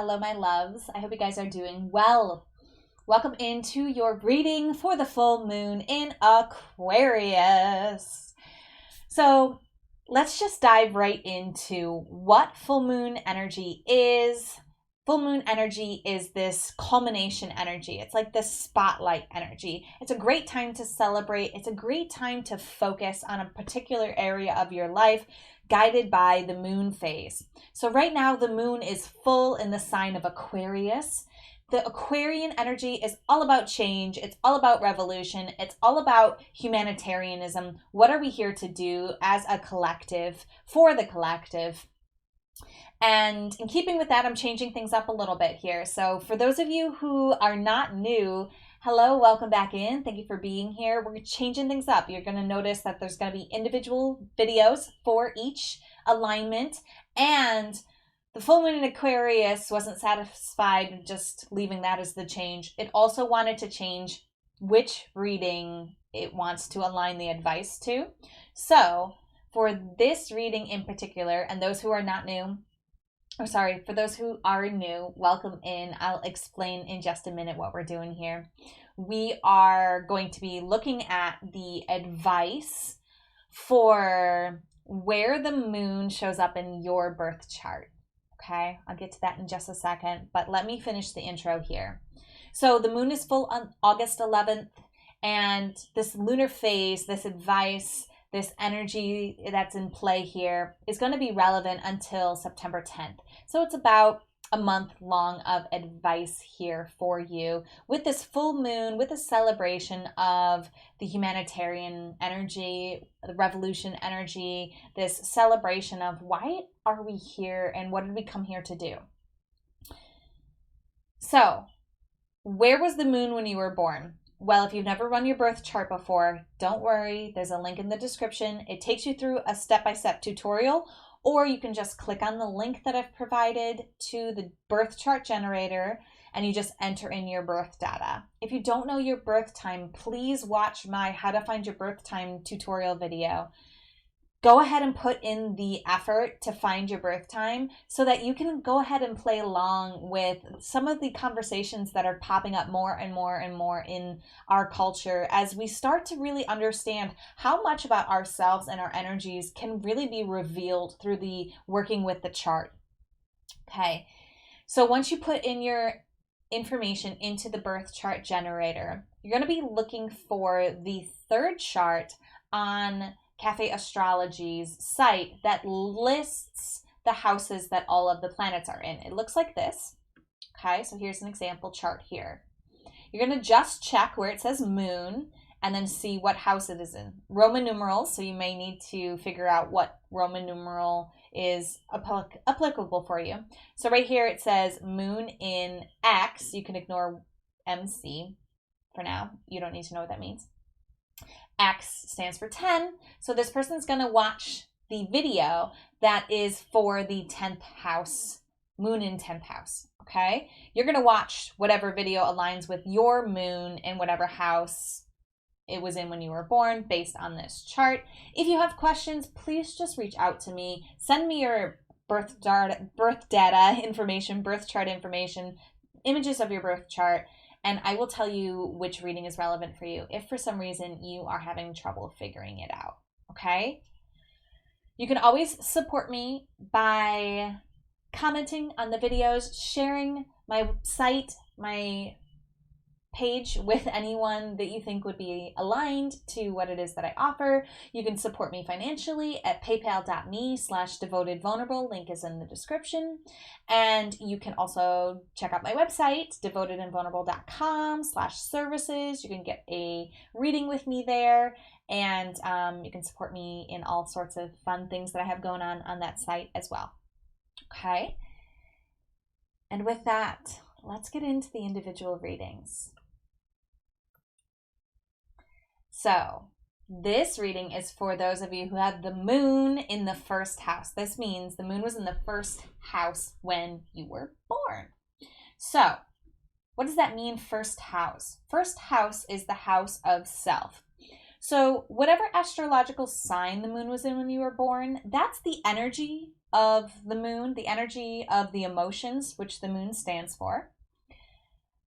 Hello, my loves. I hope you guys are doing well. Welcome into your reading for the full moon in Aquarius. So let's just dive right into what full moon energy is. Full moon energy is this culmination energy. It's like this spotlight energy. It's a great time to celebrate. It's a great time to focus on a particular area of your life, guided by the moon phase. So right now the moon is full in the sign of Aquarius. The Aquarian energy is all about change. It's all about revolution. It's all about humanitarianism. What are we here to do as a collective, for the collective? And in keeping with that, I'm changing things up a little bit here. So for those of you who are not new, hello, welcome back in. Thank you for being here. We're changing things up. You're going to notice that there's going to be individual videos for each alignment. And the full moon in Aquarius wasn't satisfied with just leaving that as the change. It also wanted to change which reading it wants to align the advice to. So for this reading in particular, and those who are not new, for those who are new, welcome in. I'll explain in just a minute what we're doing here. We are going to be looking at the advice for where the moon shows up in your birth chart. Okay, I'll get to that in just a second, but let me finish the intro here. So the moon is full on August 11th, and this lunar phase, this advice, this energy that's in play here is going to be relevant until September 10th. So it's about a month long of advice here for you with this full moon, with a celebration of the humanitarian energy, the revolution energy, this celebration of why are we here and what did we come here to do? So, where was the moon when you were born? Well, if you've never run your birth chart before, don't worry. There's a link in the description. It takes you through a step-by-step tutorial, or you can just click on the link that I've provided to the birth chart generator and you just enter in your birth data. If you don't know your birth time, please watch my How to Find Your Birth Time tutorial video. Go ahead and put in the effort to find your birth time so that you can go ahead and play along with some of the conversations that are popping up more and more and more in our culture as we start to really understand how much about ourselves and our energies can really be revealed through the working with the chart. Okay, so once you put in your information into the birth chart generator, you're going to be looking for the third chart on Cafe Astrology's site that lists the houses that all of the planets are in. It looks like this. Okay, so here's an example chart here. You're going to just check where it says moon and then see what house it is in. Roman numerals, so you may need to figure out what Roman numeral is applicable for you. So right here it says moon in X. You can ignore MC for now. You don't need to know what that means. X stands for 10. So this person's going to watch the video that is for the 10th house, moon in 10th house. Okay. You're going to watch whatever video aligns with your moon in whatever house it was in when you were born based on this chart. If you have questions, please just reach out to me. Send me your birth data information, birth chart information, images of your birth chart, and I will tell you which reading is relevant for you if for some reason you are having trouble figuring it out, okay? You can always support me by commenting on the videos, sharing my site, my page with anyone that you think would be aligned to what it is that I offer. You can support me financially at paypal.me/devotedvulnerable. Link is in the description. And you can also check out my website, devotedandvulnerable.com/services. You can get a reading with me there. And you can support me in all sorts of fun things that I have going on that site as well. Okay. And with that, let's get into the individual readings. So this reading is for those of you who had the moon in the first house. This means the moon was in the first house when you were born. So what does that mean, first house? First house is the house of self. So whatever astrological sign the moon was in when you were born, that's the energy of the moon, the energy of the emotions, which the moon stands for.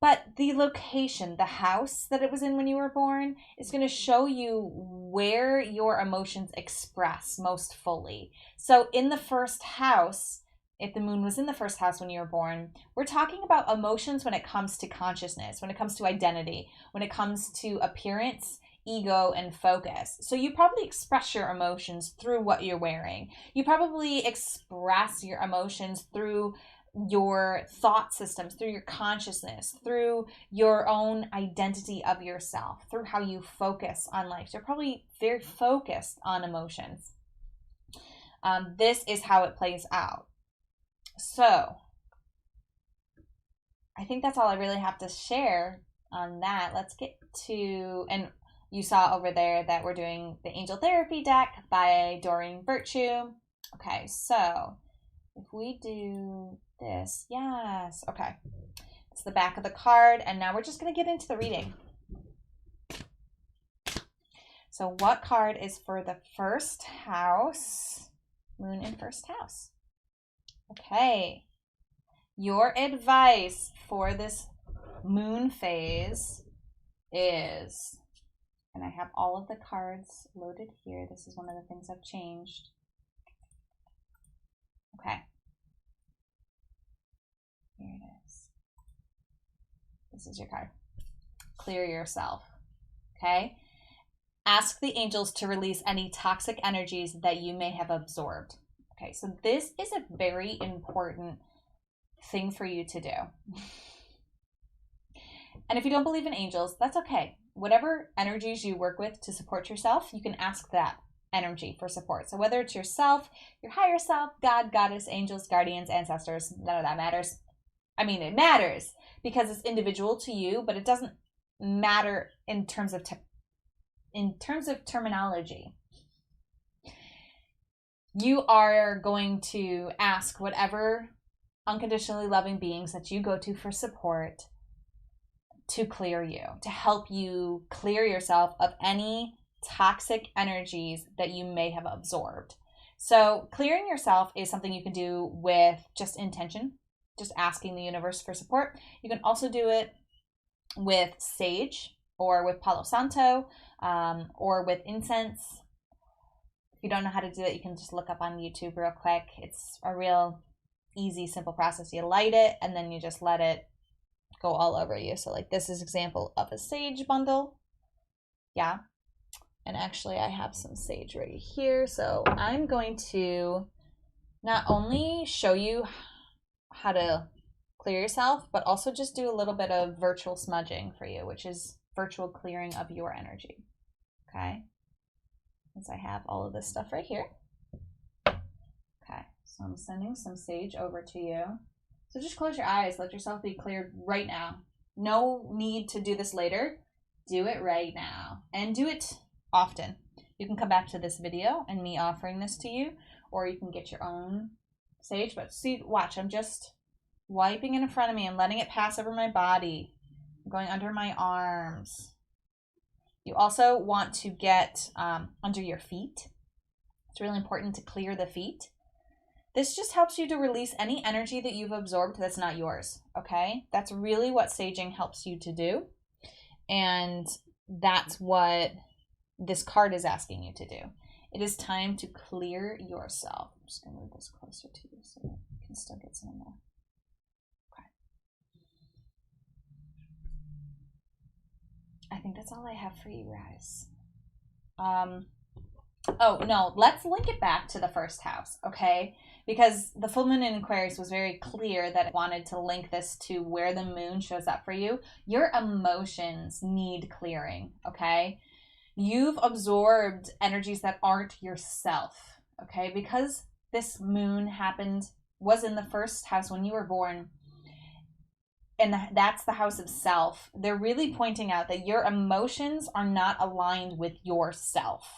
But the location, the house that it was in when you were born, is going to show you where your emotions express most fully. So in the first house, if the moon was in the first house when you were born, we're talking about emotions when it comes to consciousness, when it comes to identity, when it comes to appearance, ego, and focus. So you probably express your emotions through what you're wearing. You probably express your emotions through your thought systems, through your consciousness, through your own identity of yourself, through how you focus on life. So you're probably very focused on emotions. This is how it plays out. So I think that's all I really have to share on that. Let's get to, and you saw over there that we're doing the Angel Therapy deck by Doreen Virtue. Okay, so if we do this, yes, okay. It's the back of the card, and now we're just going to get into the reading. So what card is for the first house? Moon in first house. Okay. Your advice for this moon phase is, and I have all of the cards loaded here. This is one of the things I've changed. Okay. Here it is. This is your card. Clear yourself. Okay. Ask the angels to release any toxic energies that you may have absorbed. Okay, so this is a very important thing for you to do. And if you don't believe in angels, that's okay. Whatever energies you work with to support yourself, you can ask that energy for support. So whether it's yourself, your higher self, God, goddess, angels, guardians, ancestors, none of that matters. I mean, it matters because it's individual to you, but it doesn't matter in terms of terminology. You are going to ask whatever unconditionally loving beings that you go to for support to clear you, to help you clear yourself of any toxic energies that you may have absorbed. So clearing yourself is something you can do with just intention, just asking the universe for support. You can also do it with sage or with Palo Santo, or with incense. If you don't know how to do it, you can just look up on YouTube real quick. It's a real easy, simple process. You light it and then you just let it go all over you. So like this is an example of a sage bundle. Yeah. And actually I have some sage right here. So I'm going to not only show you how to clear yourself, but also just do a little bit of virtual smudging for you, which is virtual clearing of your energy. Okay. Since I have all of this stuff right here. Okay, so I'm sending some sage over to you. So just close your eyes, let yourself be cleared right now. No need to do this later. Do it right now and do it often. You can come back to this video and me offering this to you, or you can get your own sage. But see, watch, I'm just wiping it in front of me and letting it pass over my body, going under my arms. You also want to get under your feet. It's really important to clear the feet. This just helps you to release any energy that you've absorbed that's not yours, okay? That's really what saging helps you to do. And that's what this card is asking you to do. It is time to clear yourself. I'm just going to move this closer to you so that you can still get some in there. I think that's all I have for you guys. Oh, no, let's link it back to the first house, okay? Because the full moon in Aquarius was very clear that it wanted to link this to where the moon shows up for you. Your emotions need clearing, okay? You've absorbed energies that aren't yourself, okay? Because this moon was in the first house when you were born, and that's the house of self. They're really pointing out that your emotions are not aligned with yourself.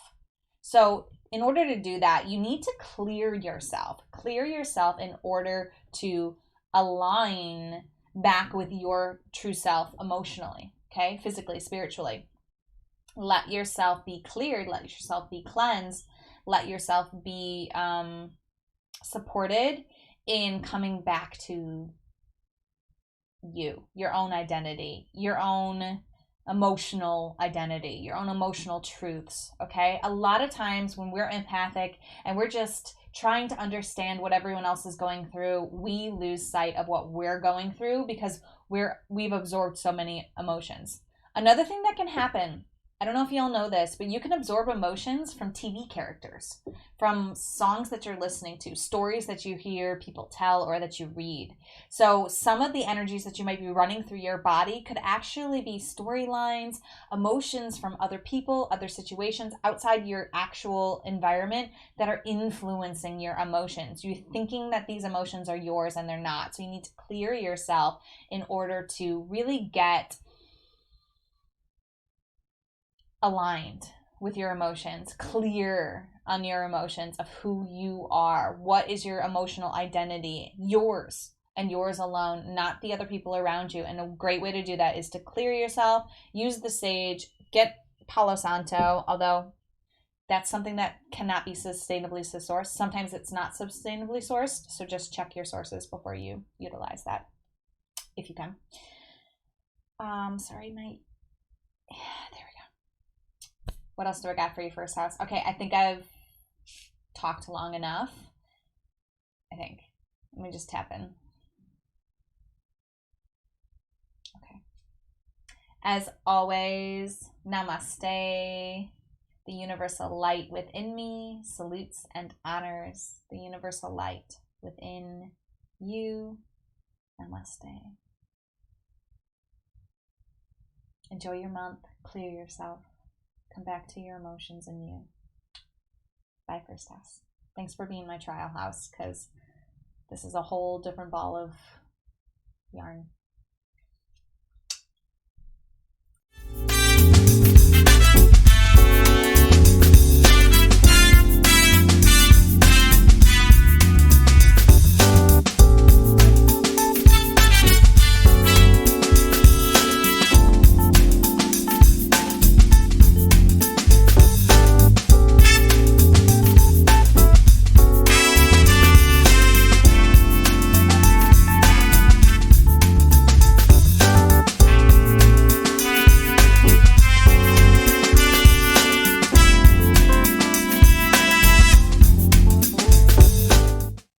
So in order to do that, you need to clear yourself. Clear yourself in order to align back with your true self emotionally, okay? Physically, spiritually. Let yourself be cleared. Let yourself be cleansed. Let yourself be supported in coming back to you, your own identity, your own emotional identity, your own emotional truths. Okay. A lot of times when we're empathic and we're just trying to understand what everyone else is going through, we lose sight of what we're going through because we've absorbed so many emotions. Another thing that can happen, I don't know if y'all know this, but you can absorb emotions from TV characters, from songs that you're listening to, stories that you hear people tell or that you read. So some of the energies that you might be running through your body could actually be storylines, emotions from other people, other situations outside your actual environment that are influencing your emotions. You're thinking that these emotions are yours and they're not. So you need to clear yourself in order to really get aligned with your emotions, clear on your emotions of who you are. What is your emotional identity? Yours and yours alone, not the other people around you. And a great way to do that is to clear yourself, use the sage, get Palo Santo, although that's something that cannot be sustainably sourced. Sometimes it's not sustainably sourced, so just check your sources before you utilize that, if you can. Sorry, my... There we go. What else do I got for you, first house? Okay, I think I've talked long enough. I think. Let me just tap in. Okay. As always, namaste. The universal light within me salutes and honors the universal light within you. Namaste. Enjoy your month. Clear yourself. Come back to your emotions and you. Bye, first house. Thanks for being my trial house, because this is a whole different ball of yarn.